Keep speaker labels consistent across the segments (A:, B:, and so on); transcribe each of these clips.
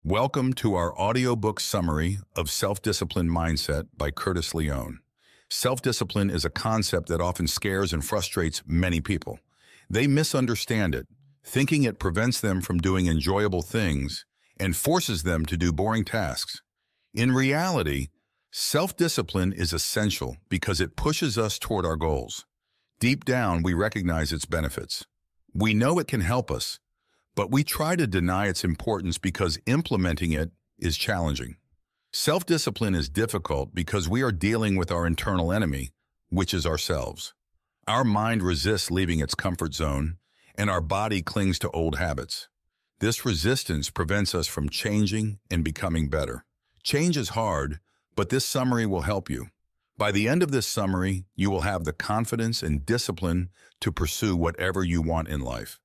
A: Welcome to our audiobook summary of Self-Discipline Mindset by Curtis Leone. Self-discipline is a concept that often scares and frustrates many people. They misunderstand it, thinking it prevents them from doing enjoyable things and forces them to do boring tasks. In reality, self-discipline is essential because it pushes us toward our goals. Deep down, we recognize its benefits. We know it can help us, but we try to deny its importance because implementing it is challenging. Self-discipline is difficult because we are dealing with our internal enemy, which is ourselves. Our mind resists leaving its comfort zone, and our body clings to old habits. This resistance prevents us from changing and becoming better. Change is hard, but this summary will help you. By the end of this summary, you will have the confidence and discipline to pursue whatever you want in life.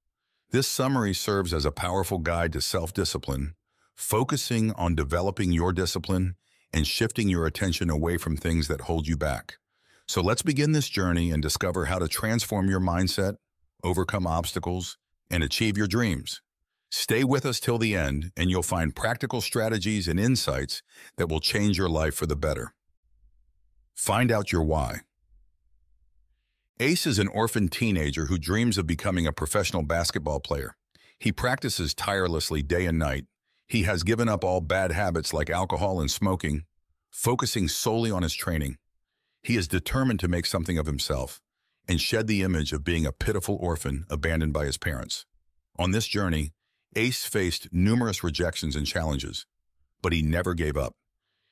A: This summary serves as a powerful guide to self-discipline, focusing on developing your discipline and shifting your attention away from things that hold you back. So let's begin this journey and discover how to transform your mindset, overcome obstacles, and achieve your dreams. Stay with us till the end, and you'll find practical strategies and insights that will change your life for the better. Find out your why. Ace is an orphan teenager who dreams of becoming a professional basketball player. He practices tirelessly day and night. He has given up all bad habits like alcohol and smoking, focusing solely on his training. He is determined to make something of himself and shed the image of being a pitiful orphan abandoned by his parents. On this journey, Ace faced numerous rejections and challenges, but he never gave up.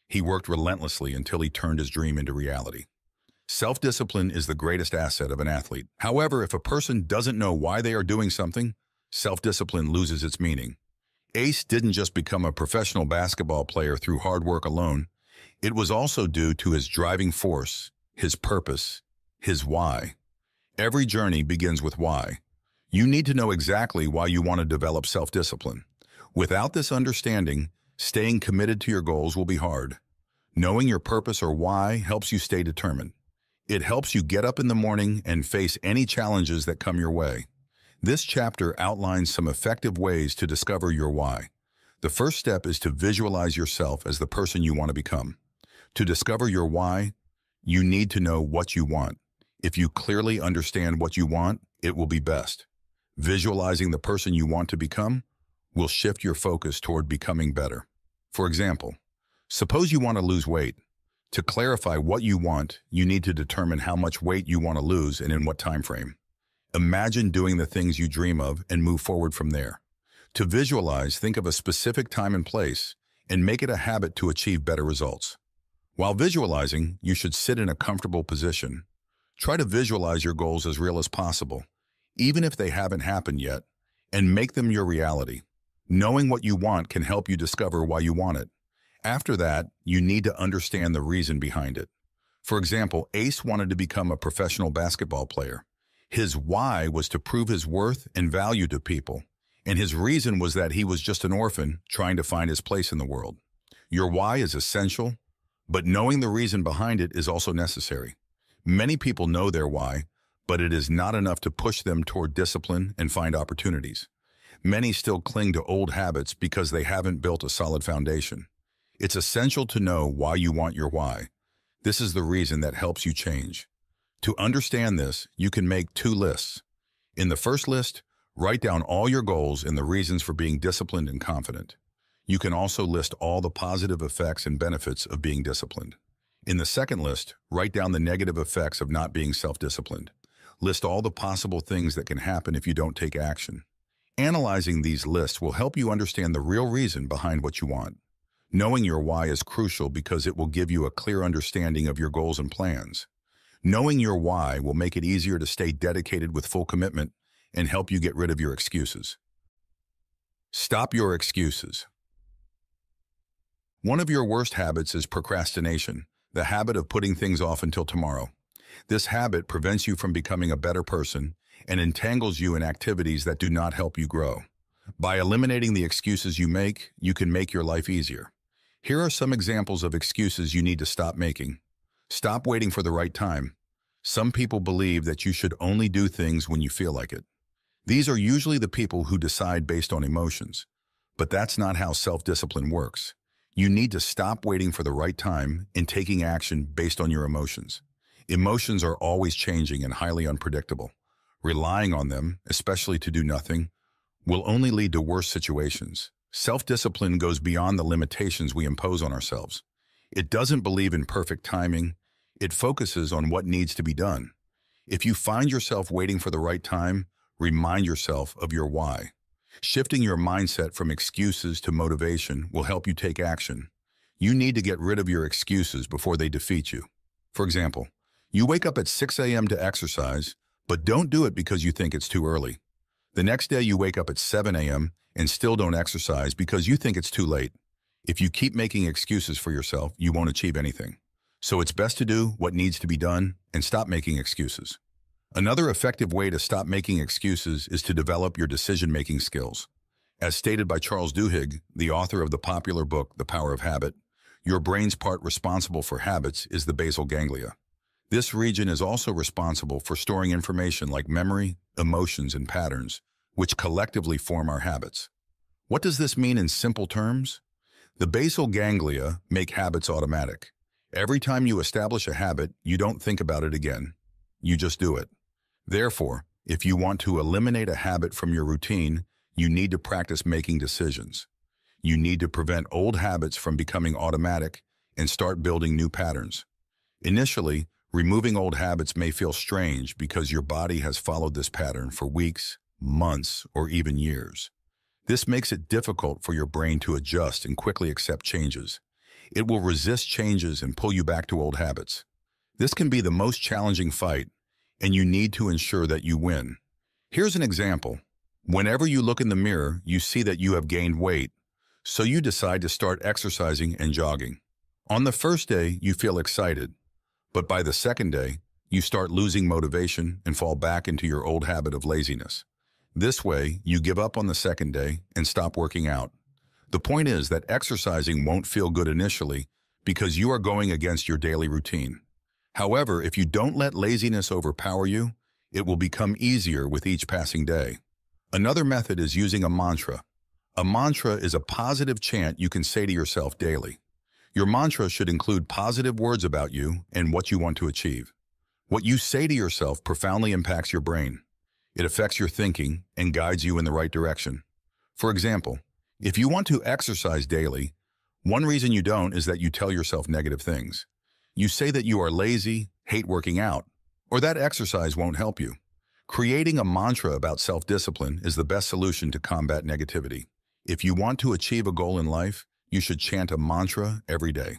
A: He worked relentlessly until he turned his dream into reality. Self-discipline is the greatest asset of an athlete. However, if a person doesn't know why they are doing something, self-discipline loses its meaning. Ace didn't just become a professional basketball player through hard work alone. It was also due to his driving force, his purpose, his why. Every journey begins with why. You need to know exactly why you want to develop self-discipline. Without this understanding, staying committed to your goals will be hard. Knowing your purpose or why helps you stay determined. It helps you get up in the morning and face any challenges that come your way. This chapter outlines some effective ways to discover your why. The first step is to visualize yourself as the person you want to become. To discover your why, you need to know what you want. If you clearly understand what you want, it will be best. Visualizing the person you want to become will shift your focus toward becoming better. For example, suppose you want to lose weight. To clarify what you want, you need to determine how much weight you want to lose and in what time frame. Imagine doing the things you dream of and move forward from there. To visualize, think of a specific time and place and make it a habit to achieve better results. While visualizing, you should sit in a comfortable position. Try to visualize your goals as real as possible, even if they haven't happened yet, and make them your reality. Knowing what you want can help you discover why you want it. After that, you need to understand the reason behind it. For example, Ace wanted to become a professional basketball player. His why was to prove his worth and value to people, and his reason was that he was just an orphan trying to find his place in the world. Your why is essential, but knowing the reason behind it is also necessary. Many people know their why, but it is not enough to push them toward discipline and find opportunities. Many still cling to old habits because they haven't built a solid foundation. It's essential to know why you want your why. This is the reason that helps you change. To understand this, you can make two lists. In the first list, write down all your goals and the reasons for being disciplined and confident. You can also list all the positive effects and benefits of being disciplined. In the second list, write down the negative effects of not being self-disciplined. List all the possible things that can happen if you don't take action. Analyzing these lists will help you understand the real reason behind what you want. Knowing your why is crucial because it will give you a clear understanding of your goals and plans. Knowing your why will make it easier to stay dedicated with full commitment and help you get rid of your excuses. Stop your excuses. One of your worst habits is procrastination, the habit of putting things off until tomorrow. This habit prevents you from becoming a better person and entangles you in activities that do not help you grow. By eliminating the excuses you make, you can make your life easier. Here are some examples of excuses you need to stop making. Stop waiting for the right time. Some people believe that you should only do things when you feel like it. These are usually the people who decide based on emotions. But that's not how self-discipline works. You need to stop waiting for the right time and taking action based on your emotions. Emotions are always changing and highly unpredictable. Relying on them, especially to do nothing, will only lead to worse situations. Self-discipline goes beyond the limitations we impose on ourselves. It doesn't believe in perfect timing. It focuses on what needs to be done. If you find yourself waiting for the right time, remind yourself of your why. Shifting your mindset from excuses to motivation will help you take action. You need to get rid of your excuses before they defeat you. For example, you wake up at 6 a.m. to exercise, but don't do it because you think it's too early. The next day you wake up at 7 a.m. and still don't exercise because you think it's too late. If you keep making excuses for yourself, you won't achieve anything. So it's best to do what needs to be done and stop making excuses. Another effective way to stop making excuses is to develop your decision-making skills. As stated by Charles Duhigg, the author of the popular book, The Power of Habit, your brain's part responsible for habits is the basal ganglia. This region is also responsible for storing information like memory, emotions, and patterns, which collectively form our habits. What does this mean in simple terms? The basal ganglia make habits automatic. Every time you establish a habit, you don't think about it again. You just do it. Therefore, if you want to eliminate a habit from your routine, you need to practice making decisions. You need to prevent old habits from becoming automatic and start building new patterns. Initially, removing old habits may feel strange because your body has followed this pattern for weeks, months, or even years. This makes it difficult for your brain to adjust and quickly accept changes. It will resist changes and pull you back to old habits. This can be the most challenging fight, and you need to ensure that you win. Here's an example. Whenever you look in the mirror, you see that you have gained weight, so you decide to start exercising and jogging. On the first day, you feel excited, but by the second day, you start losing motivation and fall back into your old habit of laziness. This way, you give up on the second day and stop working out. The point is that exercising won't feel good initially because you are going against your daily routine. However, if you don't let laziness overpower you, it will become easier with each passing day. Another method is using a mantra. A mantra is a positive chant you can say to yourself daily. Your mantra should include positive words about you and what you want to achieve. What you say to yourself profoundly impacts your brain. It affects your thinking and guides you in the right direction. For example, if you want to exercise daily, one reason you don't is that you tell yourself negative things. You say that you are lazy, hate working out, or that exercise won't help you. Creating a mantra about self-discipline is the best solution to combat negativity. If you want to achieve a goal in life, you should chant a mantra every day.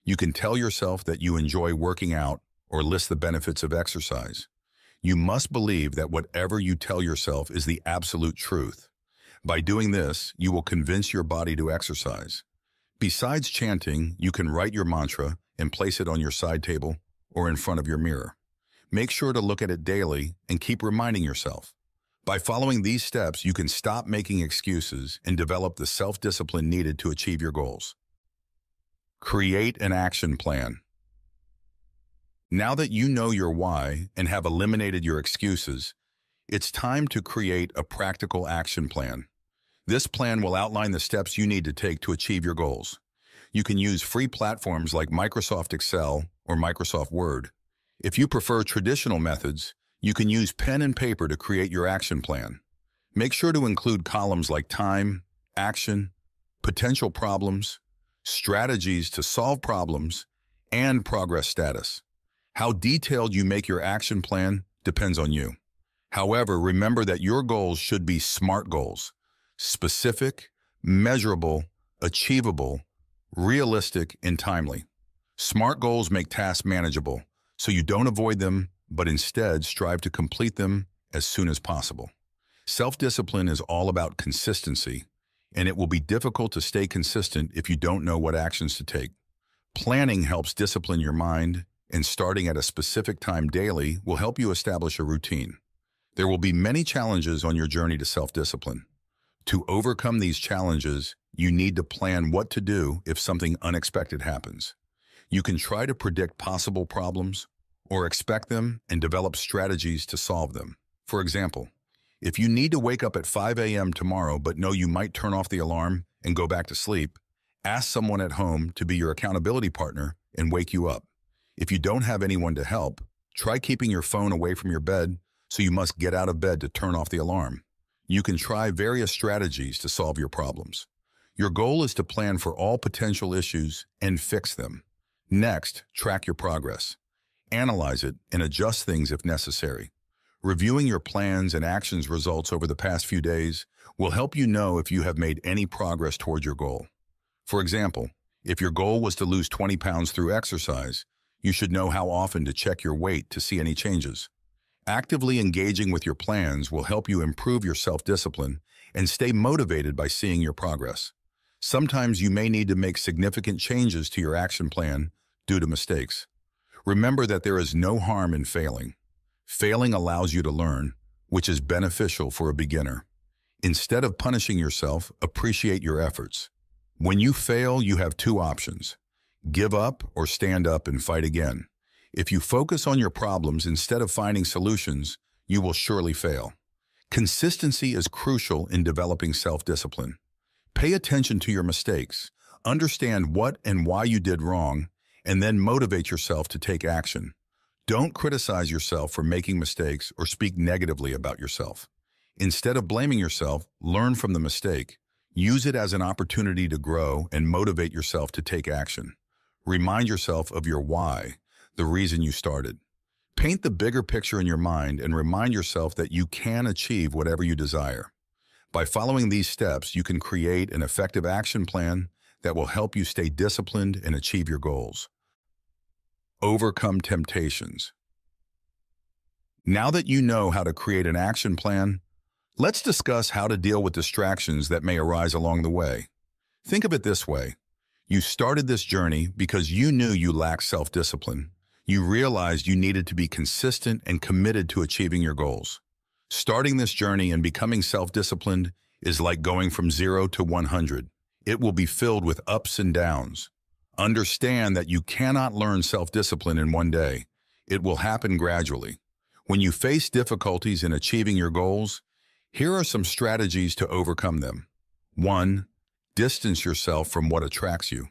A: You can tell yourself that you enjoy working out or list the benefits of exercise. You must believe that whatever you tell yourself is the absolute truth. By doing this, you will convince your body to exercise. Besides chanting, you can write your mantra and place it on your side table or in front of your mirror. Make sure to look at it daily and keep reminding yourself. By following these steps, you can stop making excuses and develop the self-discipline needed to achieve your goals. Create an action plan. Now that you know your why and have eliminated your excuses, it's time to create a practical action plan. This plan will outline the steps you need to take to achieve your goals. You can use free platforms like Microsoft Excel or Microsoft Word. If you prefer traditional methods, you can use pen and paper to create your action plan. Make sure to include columns like time, action, potential problems, strategies to solve problems, and progress status. How detailed you make your action plan depends on you. However, remember that your goals should be SMART goals: specific, measurable, achievable, realistic, and timely. SMART goals make tasks manageable, so you don't avoid them, but instead strive to complete them as soon as possible. Self-discipline is all about consistency, and it will be difficult to stay consistent if you don't know what actions to take. Planning helps discipline your mind, and starting at a specific time daily will help you establish a routine. There will be many challenges on your journey to self-discipline. To overcome these challenges, you need to plan what to do if something unexpected happens. You can try to predict possible problems or expect them and develop strategies to solve them. For example, If you need to wake up at 5 a.m. tomorrow but know you might turn off the alarm and go back to sleep, ask someone at home to be your accountability partner and wake you up. If you don't have anyone to help, try keeping your phone away from your bed so you must get out of bed to turn off the alarm. You can try various strategies to solve your problems. Your goal is to plan for all potential issues and fix them. Next, track your progress. Analyze it and adjust things if necessary. Reviewing your plans and actions results over the past few days will help you know if you have made any progress toward your goal. For example, if your goal was to lose 20 pounds through exercise, you should know how often to check your weight to see any changes. Actively engaging with your plans will help you improve your self-discipline and stay motivated by seeing your progress. Sometimes you may need to make significant changes to your action plan due to mistakes. Remember that there is no harm in failing. Failing allows you to learn, which is beneficial for a beginner. Instead of punishing yourself, appreciate your efforts. When you fail, you have two options: give up or stand up and fight again. If you focus on your problems instead of finding solutions, you will surely fail. Consistency is crucial in developing self-discipline. Pay attention to your mistakes, understand what and why you did wrong, and then motivate yourself to take action. Don't criticize yourself for making mistakes or speak negatively about yourself. Instead of blaming yourself, learn from the mistake. Use it as an opportunity to grow and motivate yourself to take action. Remind yourself of your why, the reason you started. Paint the bigger picture in your mind and remind yourself that you can achieve whatever you desire. By following these steps, you can create an effective action plan that will help you stay disciplined and achieve your goals. Overcome temptations. Now that you know how to create an action plan, let's discuss how to deal with distractions that may arise along the way. Think of it this way. You started this journey because you knew you lacked self-discipline. You realized you needed to be consistent and committed to achieving your goals. Starting this journey and becoming self-disciplined is like going from 0 to 100. It will be filled with ups and downs. Understand that you cannot learn self-discipline in one day. It will happen gradually. When you face difficulties in achieving your goals, here are some strategies to overcome them. 1. Distance yourself from what attracts you.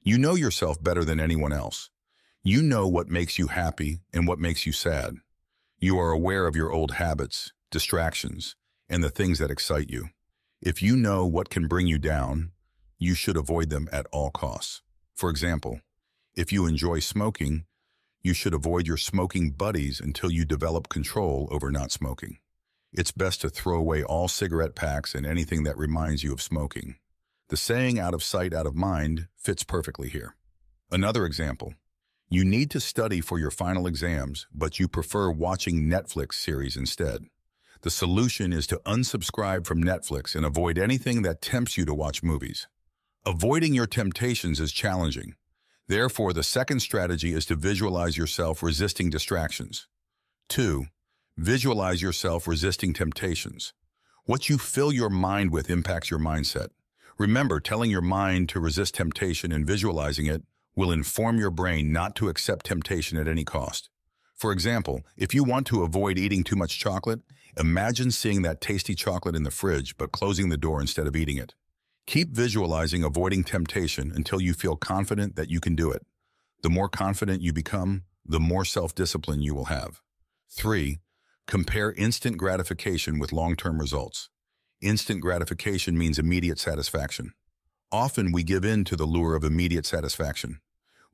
A: You know yourself better than anyone else. You know what makes you happy and what makes you sad. You are aware of your old habits, distractions, and the things that excite you. If you know what can bring you down, you should avoid them at all costs. For example, if you enjoy smoking, you should avoid your smoking buddies until you develop control over not smoking. It's best to throw away all cigarette packs and anything that reminds you of smoking. The saying "out of sight, out of mind" fits perfectly here. Another example, you need to study for your final exams, but you prefer watching Netflix series instead. The solution is to unsubscribe from Netflix and avoid anything that tempts you to watch movies. Avoiding your temptations is challenging. Therefore, the second strategy is to visualize yourself resisting distractions. 2. Visualize yourself resisting temptations. What you fill your mind with impacts your mindset. Remember, telling your mind to resist temptation and visualizing it will inform your brain not to accept temptation at any cost. For example, if you want to avoid eating too much chocolate, imagine seeing that tasty chocolate in the fridge but closing the door instead of eating it. Keep visualizing avoiding temptation until you feel confident that you can do it. The more confident you become, the more self-discipline you will have. 3. Compare instant gratification with long-term results. Instant gratification means immediate satisfaction. Often we give in to the lure of immediate satisfaction.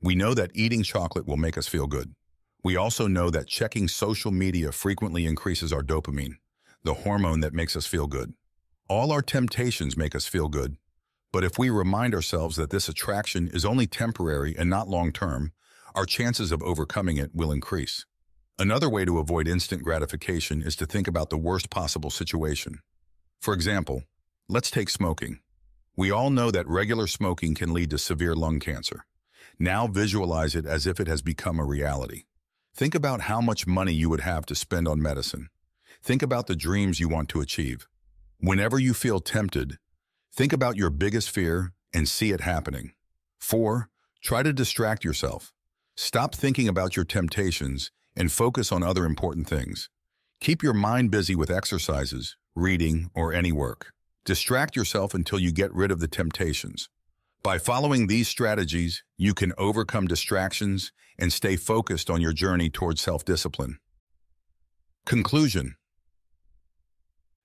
A: We know that eating chocolate will make us feel good. We also know that checking social media frequently increases our dopamine, the hormone that makes us feel good. All our temptations make us feel good, but if we remind ourselves that this attraction is only temporary and not long-term, our chances of overcoming it will increase. Another way to avoid instant gratification is to think about the worst possible situation. For example, let's take smoking. We all know that regular smoking can lead to severe lung cancer. Now visualize it as if it has become a reality. Think about how much money you would have to spend on medicine. Think about the dreams you want to achieve. Whenever you feel tempted, think about your biggest fear and see it happening. 4. Try to distract yourself. Stop thinking about your temptations and focus on other important things. Keep your mind busy with exercises, reading, or any work. Distract yourself until you get rid of the temptations. By following these strategies, you can overcome distractions and stay focused on your journey towards self-discipline. Conclusion.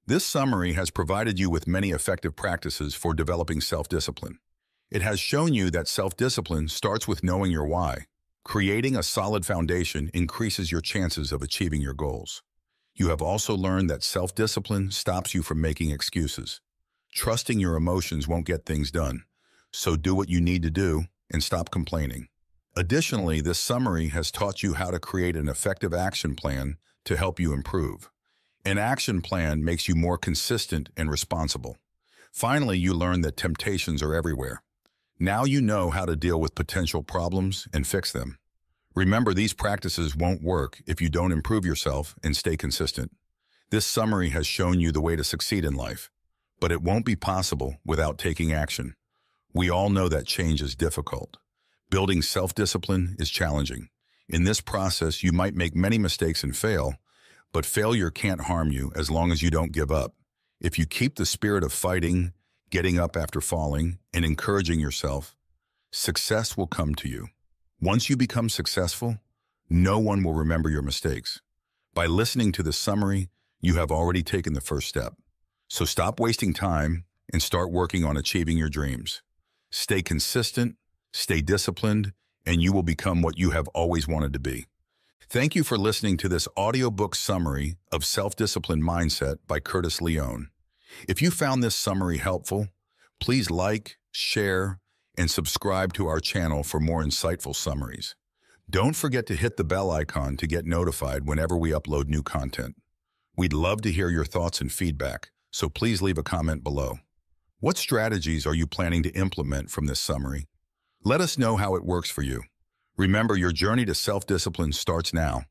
A: This summary has provided you with many effective practices for developing self-discipline. It has shown you that self-discipline starts with knowing your why. Creating a solid foundation increases your chances of achieving your goals. You have also learned that self-discipline stops you from making excuses. Trusting your emotions won't get things done, so do what you need to do and stop complaining. Additionally, this summary has taught you how to create an effective action plan to help you improve. An action plan makes you more consistent and responsible. Finally, you learn that temptations are everywhere. Now you know how to deal with potential problems and fix them. Remember, these practices won't work if you don't improve yourself and stay consistent. This summary has shown you the way to succeed in life, but it won't be possible without taking action. We all know that change is difficult. Building self-discipline is challenging. In this process, you might make many mistakes and fail, but failure can't harm you as long as you don't give up. If you keep the spirit of fighting, getting up after falling, and encouraging yourself, success will come to you. Once you become successful, no one will remember your mistakes. By listening to this summary, you have already taken the first step. So stop wasting time and start working on achieving your dreams. Stay consistent, stay disciplined, and you will become what you have always wanted to be. Thank you for listening to this audiobook summary of Self-Discipline Mindset by Curtis Leone. If you found this summary helpful, please like, share, and subscribe to our channel for more insightful summaries. Don't forget to hit the bell icon to get notified whenever we upload new content. We'd love to hear your thoughts and feedback, so please leave a comment below. What strategies are you planning to implement from this summary? Let us know how it works for you. Remember, your journey to self-discipline starts now.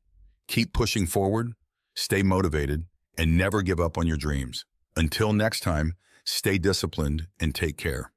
A: Keep pushing forward, stay motivated, and never give up on your dreams. Until next time, stay disciplined and take care.